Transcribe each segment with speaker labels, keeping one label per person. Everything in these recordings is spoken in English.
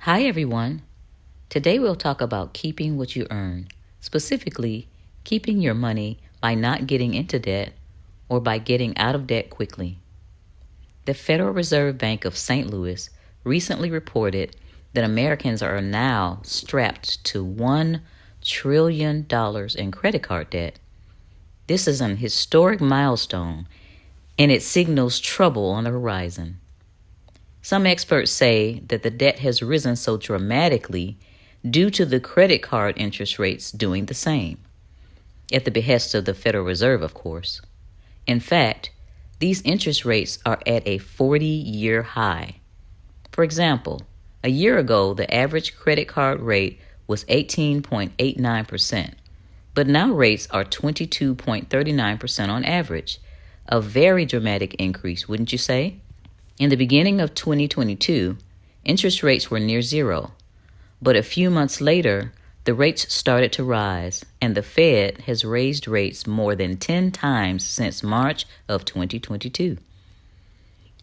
Speaker 1: Hi everyone. Today we'll talk about keeping what you earn, specifically keeping your money by not getting into debt or by getting out of debt quickly. The Federal Reserve Bank of St. Louis recently reported that Americans are now strapped to $1 trillion in credit card debt. This is an historic milestone, and it signals trouble on the horizon. Some experts say that the debt has risen so dramatically due to the credit card interest rates doing the same, at the behest of the Federal Reserve, of course. In fact, these interest rates are at a 40-year high. For example, a year ago, the average credit card rate was 18.89%, but now rates are 22.39% on average, a very dramatic increase, wouldn't you say? In the beginning of 2022, interest rates were near zero, but a few months later, the rates started to rise, and the Fed has raised rates more than 10 times since March of 2022.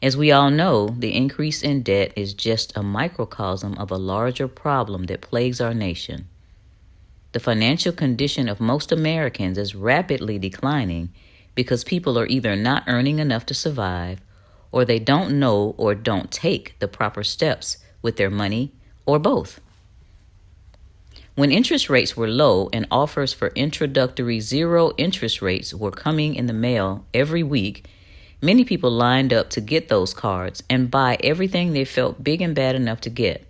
Speaker 1: As we all know, the increase in debt is just a microcosm of a larger problem that plagues our nation. The financial condition of most Americans is rapidly declining because people are either not earning enough to survive, or they don't know or don't take the proper steps with their money, or both. When interest rates were low and offers for introductory zero interest rates were coming in the mail every week, many people lined up to get those cards and buy everything they felt big and bad enough to get.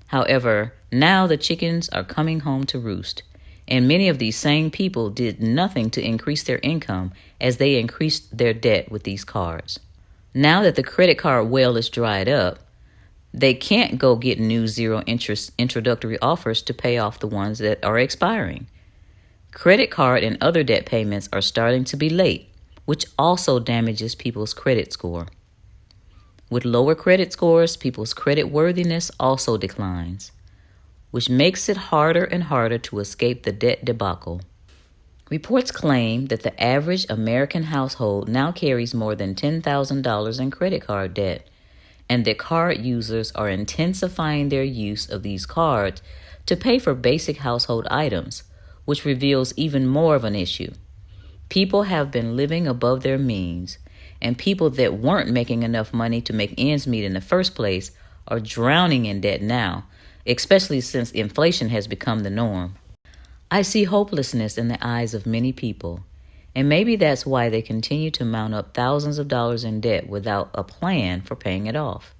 Speaker 1: However, now the chickens are coming home to roost, and many of these same people did nothing to increase their income as they increased their debt with these cards. Now that the credit card well is dried up, they can't go get new zero interest introductory offers to pay off the ones that are expiring. Credit card and other debt payments are starting to be late, which also damages people's credit score. With lower credit scores, people's credit worthiness also declines, which makes it harder and harder to escape the debt debacle. Reports claim that the average American household now carries more than $10,000 in credit card debt, and that card users are intensifying their use of these cards to pay for basic household items, which reveals even more of an issue. People have been living above their means, and people that weren't making enough money to make ends meet in the first place are drowning in debt now, especially since inflation has become the norm. I see hopelessness in the eyes of many people, and maybe that's why they continue to mount up thousands of dollars in debt without a plan for paying it off.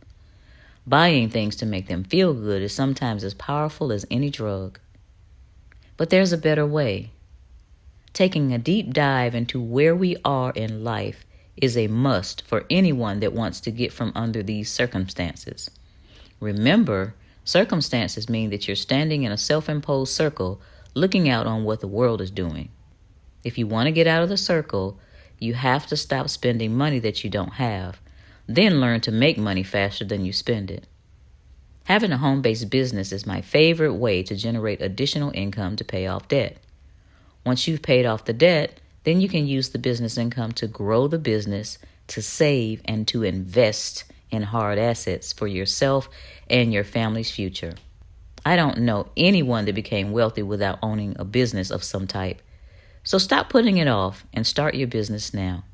Speaker 1: Buying things to make them feel good is sometimes as powerful as any drug. But there's a better way. Taking a deep dive into where we are in life is a must for anyone that wants to get from under these circumstances. Remember, circumstances mean that you're standing in a self-imposed circle looking out on what the world is doing. If you want to get out of the circle, you have to stop spending money that you don't have, then learn to make money faster than you spend it. Having a home-based business is my favorite way to generate additional income to pay off debt. Once you've paid off the debt, then you can use the business income to grow the business, to save, and to invest in hard assets for yourself and your family's future. I don't know anyone that became wealthy without owning a business of some type. So stop putting it off and start your business now.